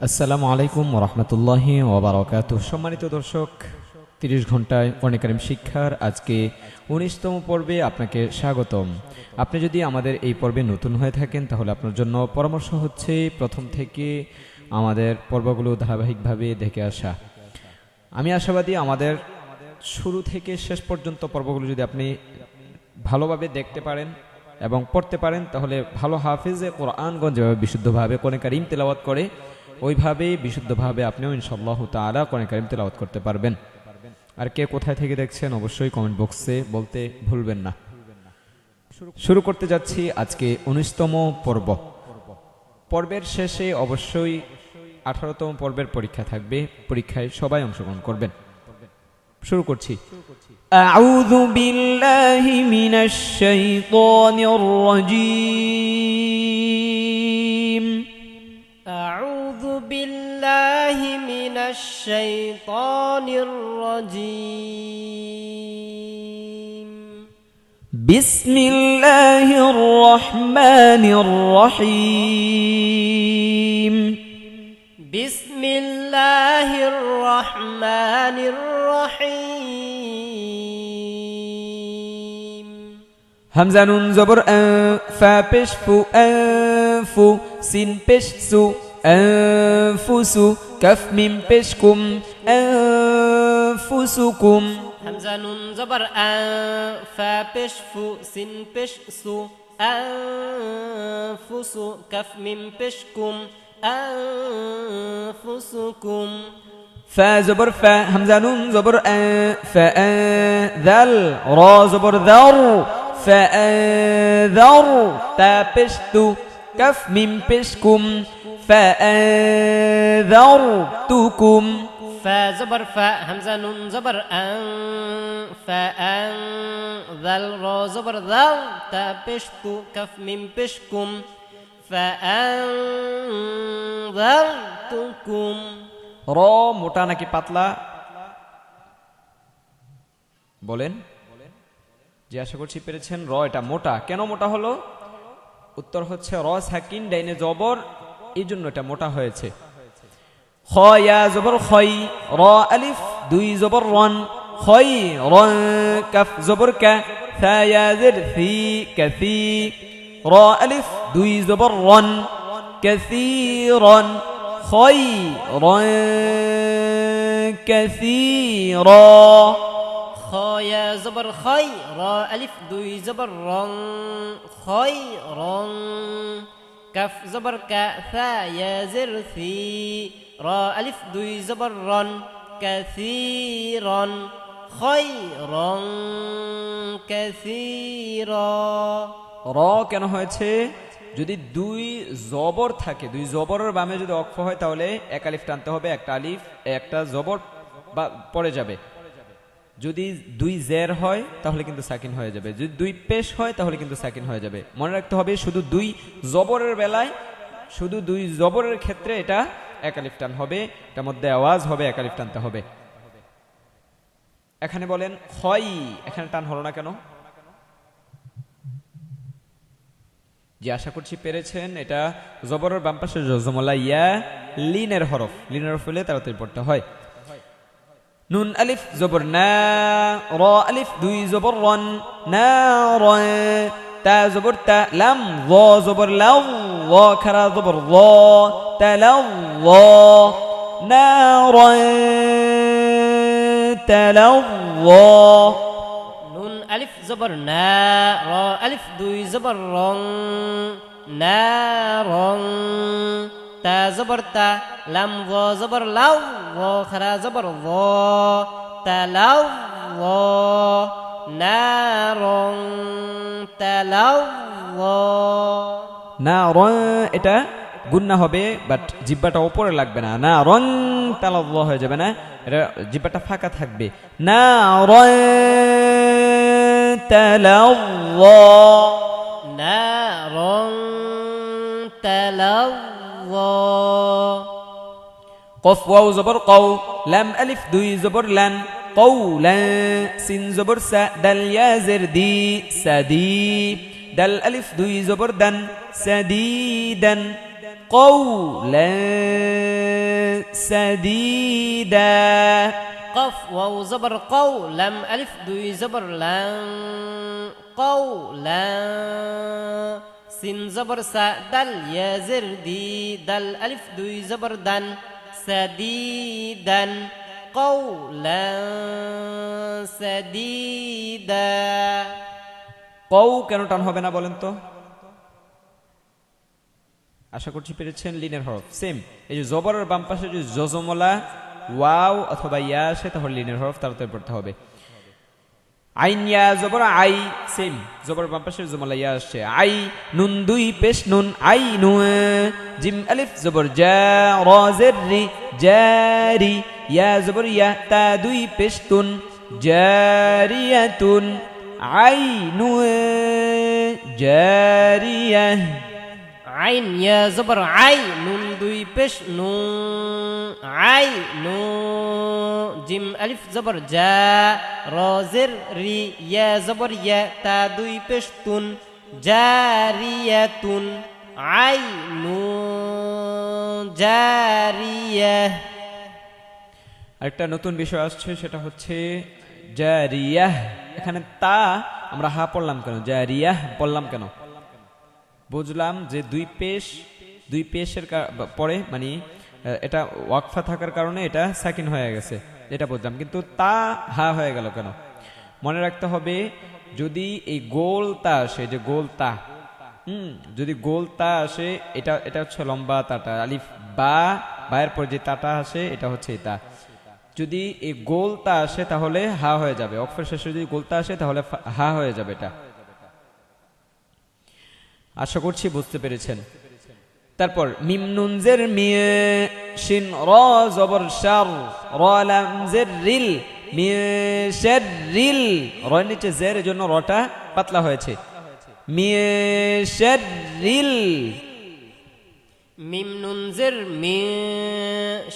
আসসালামু আলাইকুম ওরহমতুল্লাহি ওবারাকাতুহু। সম্মানিত দর্শক, ৩০ ঘন্টায় কোরআন কারীম শিক্ষার আজকে ১৯তম পর্বে আপনাকে স্বাগতম। আপনি যদি আমাদের এই পর্বে নতুন হয়ে থাকেন তাহলে আপনার জন্য পরামর্শ হচ্ছে প্রথম থেকে আমাদের পর্বগুলো ধারাবাহিকভাবে দেখে আসা। আমি আশাবাদী আমাদের শুরু থেকে শেষ পর্যন্ত পর্বগুলো যদি আপনি ভালোভাবে দেখতে পারেন এবং পড়তে পারেন তাহলে ভালো হাফেজে কোরআনগঞ্জ যেভাবে বিশুদ্ধভাবে কোরআন কারীম তেলাওয়াত করে ওইভাবেই বিশুদ্ধভাবে আপনিও ইনশাআল্লাহু তাআলা কোরআন কারীম তেলাওয়াত করতে পারবেন। আর কে কোথায় থেকে দেখছেন অবশ্যই কমেন্ট বক্সে বলতে ভুলবেন না। শুরু করতে যাচ্ছি আজকে ১৯তম পর্ব। পর্বের শেষে অবশ্যই ১৮তম পর্বের পরীক্ষা থাকবে, পরীক্ষায় সবাই অংশগ্রহণ করবেন। শুরু করছি। আউযু বিল্লাহি মিনাশ শাইতানির রাজীম। أعوذ بالله من الشيطان الرجيم. بسم الله الرحمن الرحيم. بسم الله الرحمن الرحيم. همزة نون زبر فا بش فو أنفو سين بش سو أنفسو كف ميم بشكم أنفسكم. همزة نون زبر فا بش فو سين بش سو أنفسو كف ميم بشكم أنفسكم. فا زبر فا همزة نون زبر فا ذل را زبر ذر فأنذر تا بشتو كف ميم بشكم فأنذرتكم. فا زبر فا همزة نون زبر فأن ذل را زبر ذل تا بشتو كف ميم بشكم فأنذرتكم. র মোটা নাকি পাতলা বলেন? যে আশা করছি পেরেছেন। র এটা মোটা। কেন মোটা হলো? উত্তর হচ্ছে র সাকিন ডাইনে জবর, এই জন্য এটা মোটা হয়েছে। খ ইয়া জবর খই, র আলিফ দুই জবর রন, খই রন কাফ জবর কা, থা ইয়া জির ফি কাফি, র আলিফ দুই জবর রন, কাসীরান, খই রন কাসীরা। خايا زبر خي را ألف دوي زبر رن خيرا. كف زبر كا ثا يا زر ثي را ألف دوي زبر رن كثيرا خيرا كثيرا. র কেন হয়েছে? যদি দুই জবর থাকে, দুই জবরের বামে যদি অক্ষ হয় তাহলে এক আলিফ টানতে হবে, একটা আলিফ একটা জবর পড়ে যাবে। যদি দুই জের হয় তাহলে কিন্তু সাকিন হয়ে যাবে, যদি দুই পেশ হয় তাহলে কিন্তু সাকিন হয়ে যাবে। মনে রাখতে হবে শুধু দুই জবরের বেলায়, শুধু দুই জবরের ক্ষেত্রে এটা এক আলিফ টান হবে, এটার মধ্যে আওয়াজ হবে, এক আলিফ টানতে হবে। এখানে বলেন হয়, এখানে টান হলো না কেন? যে আশা করছি পেরেছেন। এটা জবরের বাম পাশে জজমলা ইয়া লিনের হরফ, লিনের হরফ হলে তাড়াতাড়ি পড়তে হয়। নুন আলিফ জবর না, র আলিফ দুই জবর রন, না র, তা জবর তা, লাম য জবর লাউ, য খারা জবর য, তালাউ য, না র তালাউ য। نون ألف زبر نا را ألف دوي زبر رن نارا. تا زبر تا لم ظا زبر لو ظا خرا زبر ظا تلو ظا نارا تلو ظا. না র এটা গুন্না হবে, বাট জিব্বাটা উপরে লাগবে না, না রং তালাল্লাহ হয়ে যাবে না, এটা জিব্বাটা ফাঁকা থাকবে। না র তালাল্লাহ, نارا تلظى. কফ ওয়াও জবর কও, লাম আলিফ দুই জবর লান, কওলা সিন জবর সা, দাল ইয়া জের দি সাদি, দাল আলিফ দুই জবর দান, সাদিদান, قولا سديدا قف واو زبر قو لم ألف دوي زبر لن قولا سين زبر سا دل يا زر دي دل ألف دوي زبر دن سديدا قولا سديدا কও কেন টান হবে না বলেন তো? আশা করছি পেরেছেন। লিনের হরফ সেম, এই যে জবরের বাম পাশে যদি জজমলা ওয়াও অথবা ইয়া আসে তাহলে লিনের হরফ তাড়াতাড়ি পড়তে হবে। আইন ইয়া জবর আই, সেম জবর বাম পাশে জমলা ইয়া আসছে আই, নুন দুই পেশ নুন আই নু, জিম আলিফ জবর জা, র জের রি জারি, ইয়া জবর ইয়া, তা দুই পেশ তুন জারিয়াতুন, আই নু জারিয়া। عين يا زبر عي نون دوي بش نو عي نو جيم ألف زبر جا را زر ري يا زبر يا تا دوي بش تون جارية عين جارية। আরেকটা নতুন বিষয় আসছে, সেটা হচ্ছে জারিয়াহ। এখানে তা আমরা হা পড়লাম কেন, জারিয়াহ পড়লাম কেন? বুঝলাম যে দুই পেশের পরে মানে এটা ওয়াকফা থাকার কারণে এটা সাকিন হয়ে গেছে, এটা বুঝলাম, কিন্তু তা হা হয়ে গেল কেন? মনে রাখতে হবে যদি এই গোল তা আসে, যে গোল তা, যদি গোল তা আসে, এটা হচ্ছে লম্বা তাটা, আলিফ বা বায়ের পর যে তাটা আসে এটা হচ্ছে তা। যদি এই গোল তা আসে তাহলে হা হয়ে যাবে, ওয়াকফের শেষে যদি গোল তা আসে তাহলে হা হয়ে যাবে এটা। আশা করছি বুঝতে পেরেছেন। তারপর মিম নুন জের মি, শিন র জবর শার, র লাম জের রিল, মি শার রিল, র নিচে জের এর জন্য রটা পাতলা হয়েছে, মি শার রিল। মিম নুন জের মি,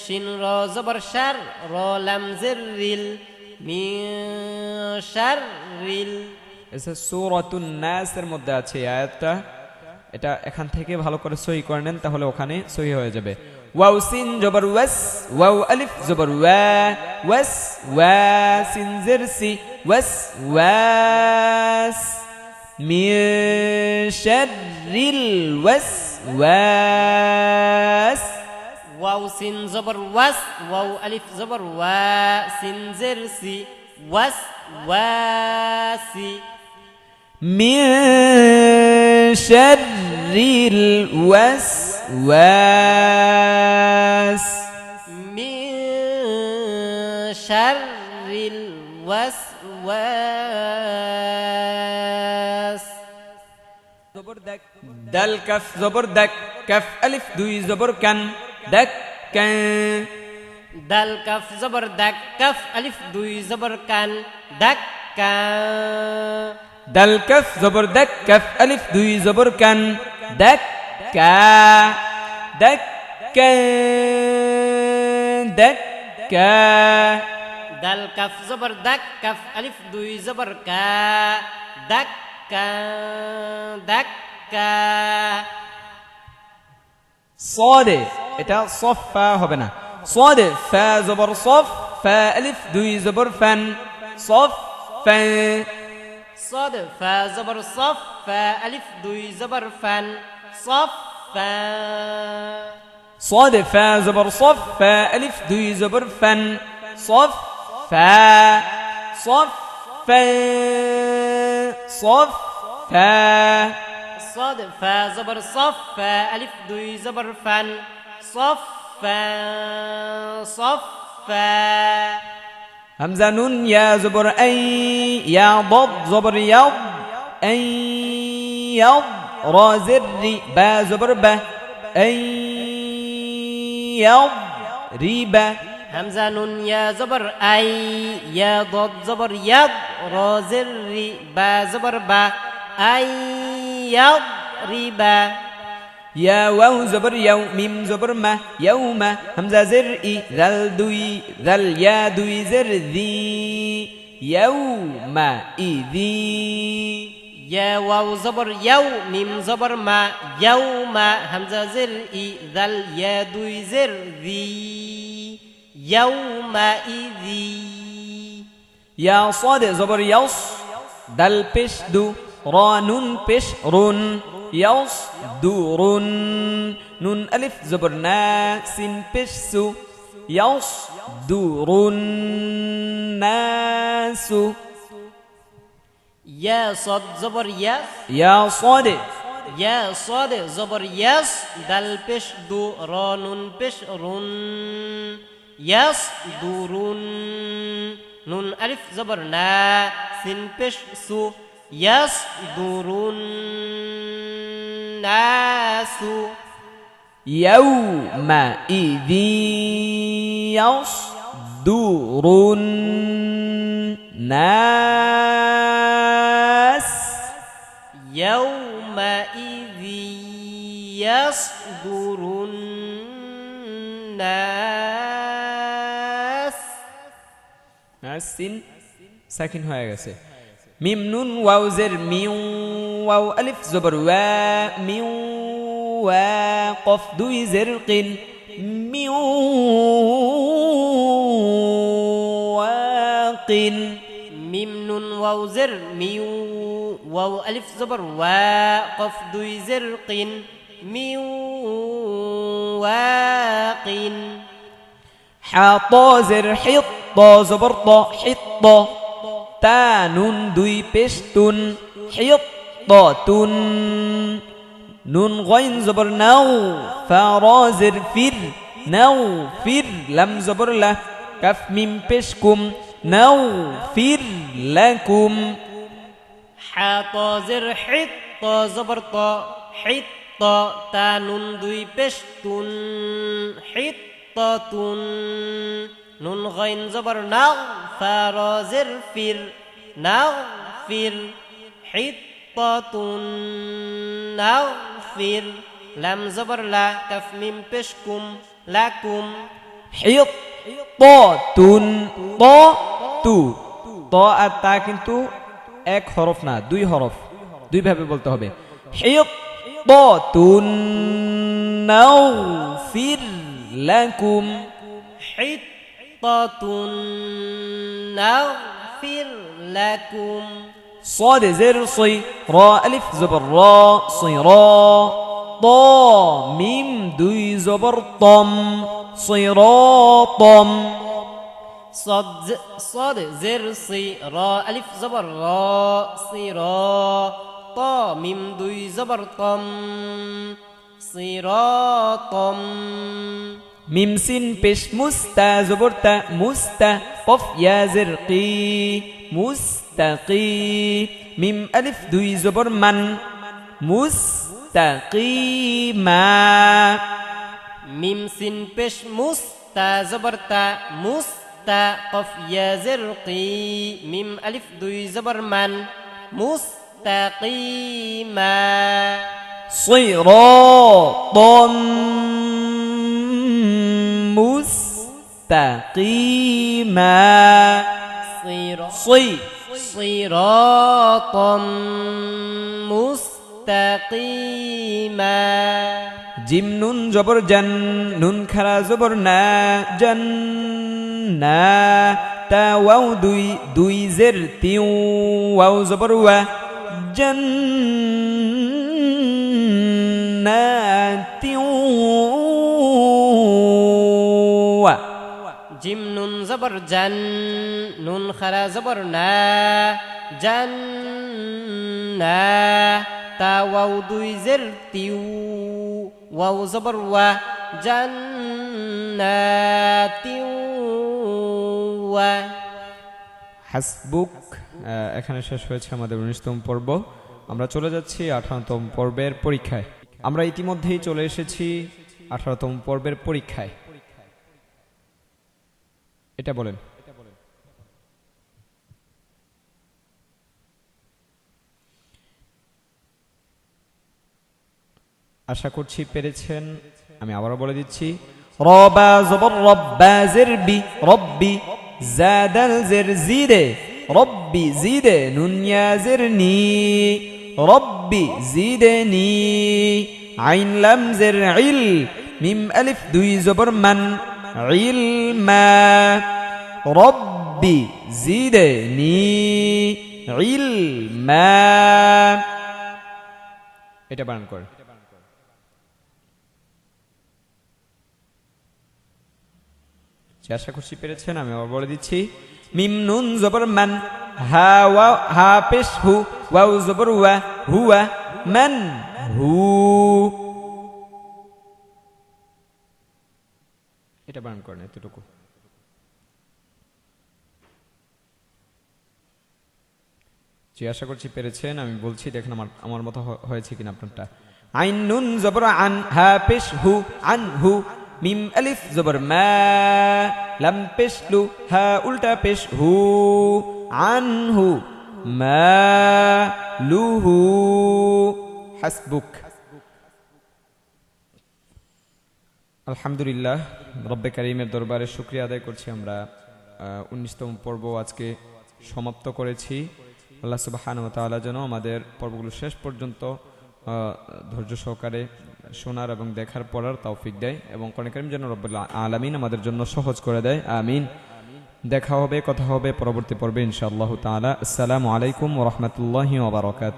শিন র জবর শার, র লাম জের রিল, মি শার রিল। এসে সূরাতুন নাসের মধ্যে আছে এই আয়াতটা, এটা এখান থেকে ভালো করে সহি করে নেন তাহলে ওখানে সহি হয়ে যাবে। ওয়াও সিন জবর ওয়াস, ওয়াও আলিফ জবর ওয়া, ওয়াস ওয়া, সিন জের সি, ওয়াস ওয়াস, মিন শাররিল ওয়াস ওয়াস। ওয়াও সিন জবর ওয়াস, ওয়াও আলিফ জবর ওয়া, সিন জের সি, ওয়াস ওয়াসি। من شر الوسواس، من شر الوسواس। دال كف زبر دك، كف ألف دوي زبر كان، دك كان، دال كف زبر دك، كف ألف دوي زبر كان، دك كان। دال كف زبر دك، كف ألف دوي زبر كان، دك كا، دك كان، دك كا। دال كف زبر دك، كف ألف دوي زبر كا، دك كا، دك كا। صاد এটা صفا হবে না, صاد فا زبر صف، فا ألف دوي زبر فن، صف فا، صاد فا زبر صف، فا ألف دوي زبر فن، صف فا. صاد فا زبر صف، فا ألف دوي زبر فن، صف فا، صف فا، صف فا. صاد فا زبر صف، فا ألف دوي زبر فن، صف فا، صف فا. همزة نون يا زبر أي، يا ضد زبر يض، أي يض، را زر با زبر با، أي يض ريبا. همزة نون يا زبر أي، يا ضد زبر يض، را زر با زبر با، أي يض ريبا. يا واو زبر يو، ميم زبر ما، يوم. همزة زر إي، ذل دوي، ذل يا دوي زر ذي، يوم إذي. يا واو زبر يو، ميم زبر ما، يوم. همزة زر إي، ذل يا دوي زر ذي. ইয়াউমাইযি ইয়া সাদ জবর ইয়াস দাল পেশ দু র নুন পেশ রুন ইয়াস দুরুন নুন আলিফ জবর না সিন পেশ সু ইয়াস দুরুন নাসু ইয়া সাদ জবর ইয়া ইয়া সাদ ইয়া সাদ জবর ইয়াস দাল পেশ দু র নুন পেশ রুন ইয়াস দুরুন নুন আলিফ জবর না সিন পেশ সু ইয়াস দুরুন নাসু يومئذ يصدر الناس يومئذ يصدر الناس সিন সাকিন হয়ে গেছে মিম নুন ওয়াও জের মিউ ওয়াও আলিফ জবর ওয়া মিউ ওয়া কফ দুই জের কিন মিউ ওয়াকিন মিম নুন ওয়াও জের মিউ ওয়াও আলিফ জবর ওয়া কফ দুই জের কিন মিউ ওয়াকিন حاطا زر حطا زبر طا حطا تا نون দুই পেশ তুন حطة نون غين زبر نو فا زر فر نو فر لم زبر لا كف ميم পেশকুম نو فر لكم حاطا زر حطا زبر طا حطة تا نون দুই পেশ তুন حطة نون غين زبر نغ فا زر فر نغفر حطة نغفر لم زبر لا كف ميم بشكم لكم حطة طا তু ত আর তা কিন্তু এক হরফ না দুই হরফ দুই ভাবে বলতে হবে হিত্তাতুন নাগফির লাকুম حطة نغفر لكم صاد زر صي را ألف زبر را صيرا طا ميم دوي زبر طم صراطم صاد زر صي را ألف زبر را صيرا طا ميم دوي زبر طم صراطم ميم سين بش مستا زبرتا مستا قف يا زرقي مستقي ميم ألف دوي زبر من مستقيما ميم سين بش مستا زبرتا مستا قف يا زرقي ميم ألف دوي زبر من مستقيما صراطا مستقيما صراطا مستقيما জিম নুন জবর জান নুন খারা জবর না জান না তা ওয়াও দুই দুই জের তিউ ওয়াও জবর ওয়া জান্নাতিউ জিম নুন জবর জান নুন খারা জবর না জান না তা ওয়াও দুই জের তিউ ওয়াও জবর ওয়া জান্নাতিউ ওয়া হাসবুক এখানে শেষ হয়েছে আমাদের ১৯তম পর্ব আমরা চলে যাচ্ছি ১৮তম পর্বের পরীক্ষায় আমরা ইতিমধ্যেই চলে এসেছি ১৮তম পর্বের পরীক্ষায় এটা বলেন আশা করছি পেরেছেন আমি আবারও বলে দিচ্ছি রবা জবর রব্বা জিরবি রব্বি জাদাল জির জিদে রব্বি জিদে নুন ইয়া জিরনি রব্বি জিদনি আইন লাম জির ইল মিম আলিফ দুই জবর মান ইলমা রব্বি জিদনি ইলমা। এটা বানান কর। আশা করছি পেরেছেন। আমি আবার বলে দিচ্ছি, মিম নুন জবর মান, হা ওয়া হা পেশ হু, ওয়াও জবর ওয়া, হুয়া, মান হু। এটা বানান করেন এতটুকু। জি, আশা করছি পেরেছেন। আমি বলছি, দেখেন আমার মতো হয়েছে কিনা আপনারটা। আইন নুন জবর আন, হা পেশ হু, আন হু, মিম আলিফ জবর মা, লাম পেশ লু, হা উল্টা পেশ হু, আন হু, মা লুহু। হাসবুক। আলহামদুলিল্লাহ, রব্বে কারিমের দরবারে শুকরিয়া আদায় করছি। আমরা 19তম পর্ব আজকে সমাপ্ত করেছি। আল্লাহ সুবহানাহু ওয়া তাআলা যেন আমাদের পর্বগুলো শেষ পর্যন্ত ধৈর্য সহকারে শোনার এবং দেখার পড়ার তৌফিক দেয়, এবং কোরআন কারীম যেন রব্বুল আলামিন আমাদের জন্য সহজ করে দেয়। আমিন। দেখা হবে, কথা হবে পরবর্তী পর্বে ইনশাআল্লাহ তাআলা। আসসালামু আলাইকুম ওয়া রাহমাতুল্লাহি ওয়া বারাকাতুহু।